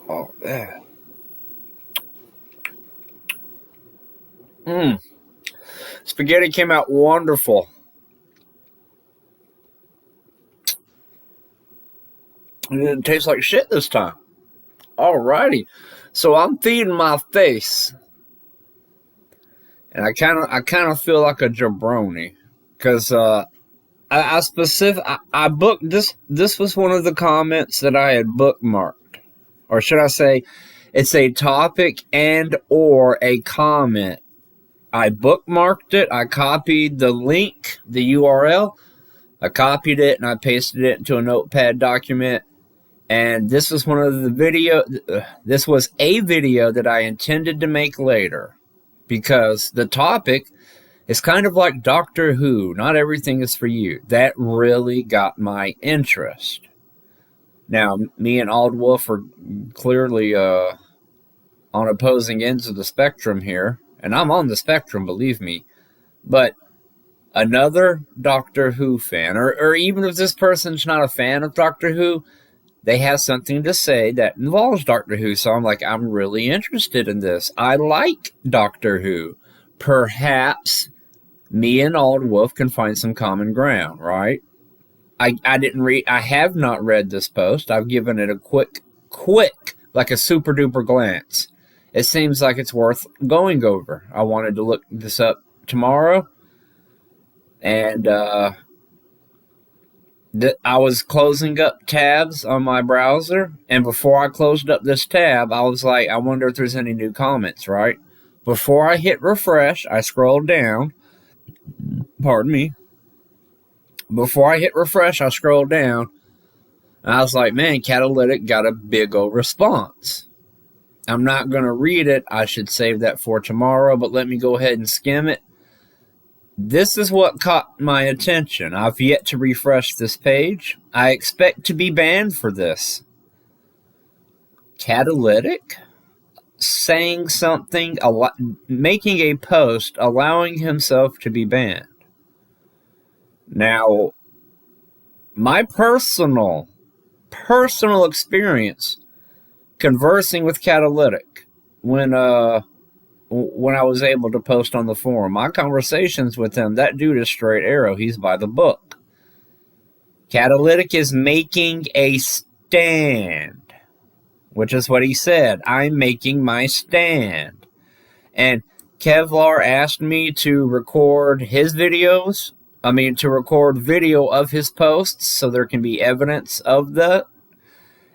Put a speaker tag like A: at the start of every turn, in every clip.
A: Oh, yeah. Mmm. Spaghetti came out wonderful. It didn't taste like shit this time. Alrighty. So I'm feeding my face. And I kind of feel like a jabroni. Because I booked this. This was one of the comments that I had bookmarked. Or should I say, it's a topic and or a comment. I bookmarked it. I copied the link, the URL. I copied it and I pasted it into a notepad document. And this was this was a video that I intended to make later. Because the topic is kind of like Doctor Who. Not everything is for you. That really got my interest. Now, me and Old Wolf are clearly on opposing ends of the spectrum here. And I'm on the spectrum, believe me. But another Doctor Who fan, or even if this person's not a fan of Doctor Who, they have something to say that involves Doctor Who. So I'm like, I'm really interested in this. I like Doctor Who. Perhaps me and Old Wolf can find some common ground, right? I have not read this post. I've given it a quick, like a super duper glance. It seems like it's worth going over. I wanted to look this up tomorrow. And I was closing up tabs on my browser. And before I closed up this tab, I was like, I wonder if there's any new comments, right? Before I hit refresh, I scrolled down. Pardon me. Before I hit refresh, I scrolled down. And I was like, man, Catalytic got a big old response. I'm not going to read it. I should save that for tomorrow, but let me go ahead and skim it. This is what caught my attention. I've yet to refresh this page. I expect to be banned for this. Catalytic saying something, making a post, allowing himself to be banned. Now, my personal experience conversing with Catalytic when I was able to post on the forum, my conversations with him, that dude is straight arrow. He's by the book. Catalytic is making a stand, which is what he said. I'm making my stand. And Kevlar asked me to record his videos. To record video of his posts so there can be evidence of that.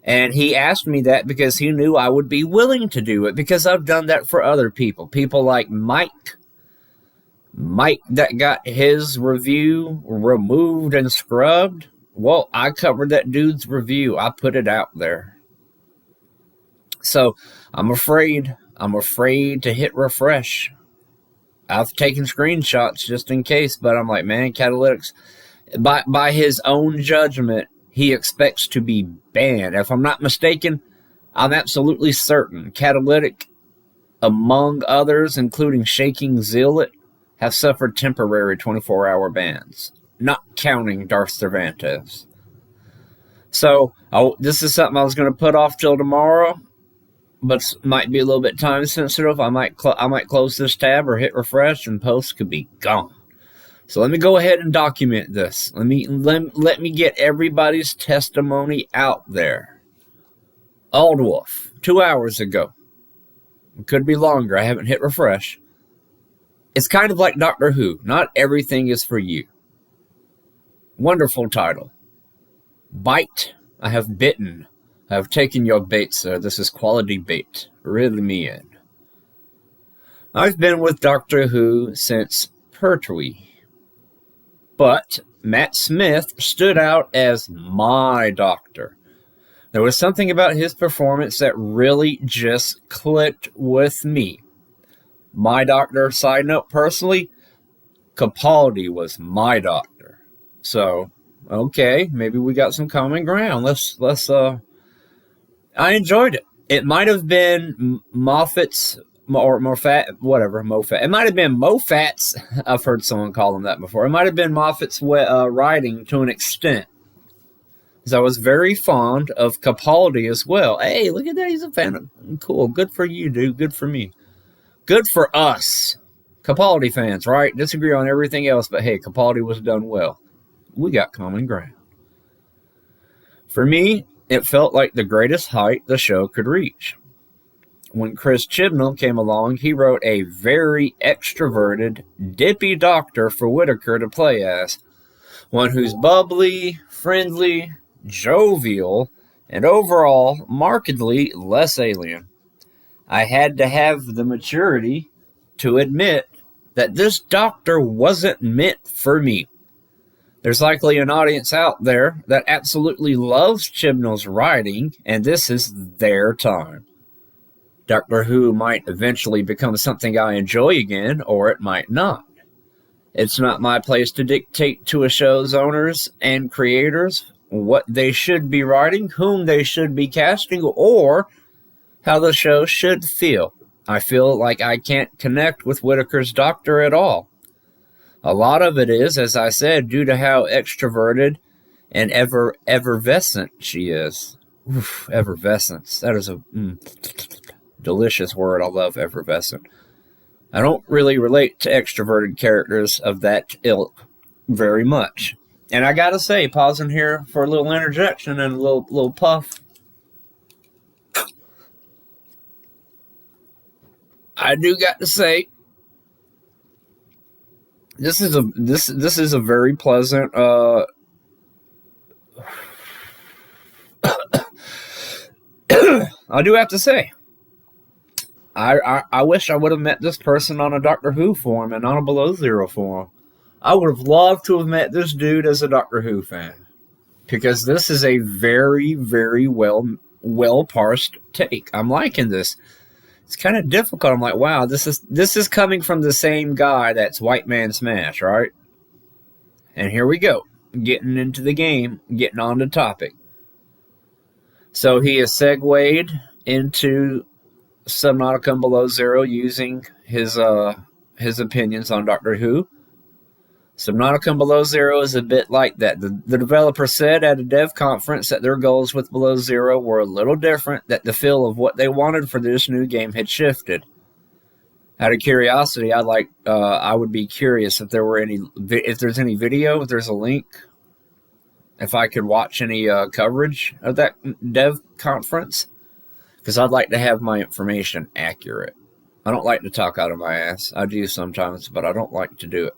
A: And he asked me that because he knew I would be willing to do it, because I've done that for other people. People like Mike that got his review removed and scrubbed. Well, I covered that dude's review. I put it out there. So I'm afraid to hit refresh. I've taken screenshots just in case, but I'm like, man, Catalytics, by his own judgment, he expects to be banned. If I'm not mistaken, I'm absolutely certain Catalytic, among others, including Shaking Zealot, have suffered temporary 24-hour bans, not counting Darth Cervantes. So, this is something I was going to put off till tomorrow, but might be a little bit time sensitive. I might close this tab or hit refresh, and posts could be gone. So let me go ahead and document this. Let me get everybody's testimony out there. Old Wolf, 2 hours ago. It could be longer. I haven't hit refresh. It's kind of like Doctor Who. Not everything is for you. Wonderful title. Bite. I have bitten. I have taken your bait, sir. This is quality bait. Reel me in. I've been with Doctor Who since Pertwee. But Matt Smith stood out as my doctor. There was something about his performance that really just clicked with me. My doctor, side note, personally, Capaldi was my doctor. So, okay, maybe we got some common ground. I enjoyed it. It might have been Moffat's, or Moffat, whatever, Moffat. It might have been Moffat's. I've heard someone call him that before. It might have been Moffat's writing to an extent. is I was very fond of Capaldi as well. Hey, look at that. He's a fan of, cool. Good for you, dude. Good for me. Good for us. Capaldi fans, right? Disagree on everything else, but hey, Capaldi was done well. We got common ground. For me, it felt like the greatest height the show could reach. When Chris Chibnall came along, he wrote a very extroverted, dippy doctor for Whitaker to play as. One who's bubbly, friendly, jovial, and overall markedly less alien. I had to have the maturity to admit that this doctor wasn't meant for me. There's likely an audience out there that absolutely loves Chibnall's writing, and this is their time. Doctor Who might eventually become something I enjoy again, or it might not. It's not my place to dictate to a show's owners and creators what they should be writing, whom they should be casting, or how the show should feel. I feel like I can't connect with Whitaker's Doctor at all. A lot of it is, as I said, due to how extroverted and effervescent she is. Oof, effervescence. That is a delicious word. I love effervescent. I don't really relate to extroverted characters of that ilk very much. And I gotta say, pausing here for a little interjection and a little puff. I do got to say, this is a very pleasant I do have to say, I wish I would have met this person on a Doctor Who forum and not a Below Zero forum. I would have loved to have met this dude as a Doctor Who fan, because this is a very, very well parsed take. I'm liking this. It's kind of difficult. I'm like, wow, this is coming from the same guy that's White Man Smash, right? And here we go, getting into the game, getting on the topic. So he has segued into Subnautica and Below Zero using his opinions on Doctor Who. Subnautica and Below Zero is a bit like that. The developer said at a dev conference that their goals with Below Zero were a little different, that the feel of what they wanted for this new game had shifted. Out of curiosity, I would be curious if there's any video, if there's a link, if I could watch any coverage of that dev conference, because I'd like to have my information accurate. I don't like to talk out of my ass. I do sometimes, but I don't like to do it.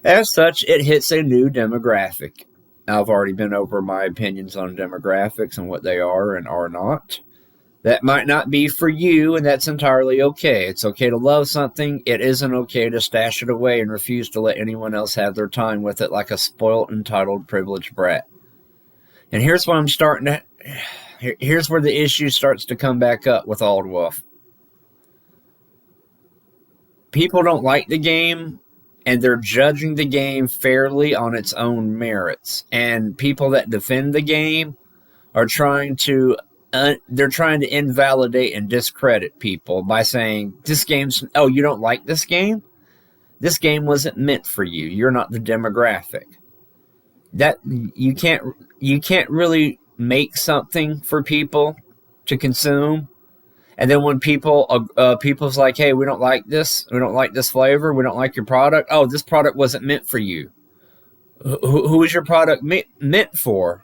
A: As such, it hits a new demographic. I've already been over my opinions on demographics and what they are and are not. That might not be for you, and that's entirely okay. It's okay to love something. It isn't okay to stash it away and refuse to let anyone else have their time with it like a spoiled, entitled, privileged brat. And here's where here's where the issue starts to come back up with Aldwolf. People don't like the game, and they're judging the game fairly on its own merits. And people that defend the game are trying to invalidate and discredit people by saying, you don't like this game? This game wasn't meant for you. You're not the demographic. That you can't really make something for people to consume. And then when people's like, hey, we don't like this flavor, we don't like your product. Oh, this product wasn't meant for you. Who is your product meant for?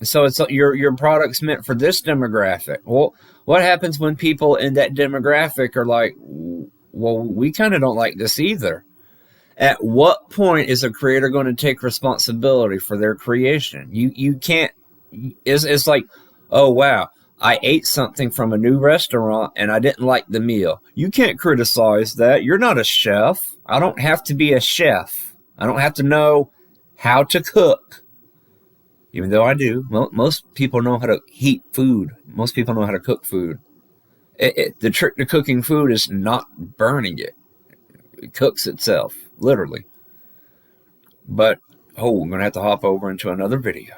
A: So it's your product's meant for this demographic. Well, what happens when people in that demographic are like, well, we kind of don't like this either? At what point is a creator going to take responsibility for their creation? You can't. It's like, oh wow, I ate something from a new restaurant and I didn't like the meal. You can't criticize that. You're not a chef. I don't have to be a chef. I don't have to know how to cook. Even though I do. Most people know how to heat food. Most people know how to cook food. The trick to cooking food is not burning it. It cooks itself, literally. But, I'm going to have to hop over into another video.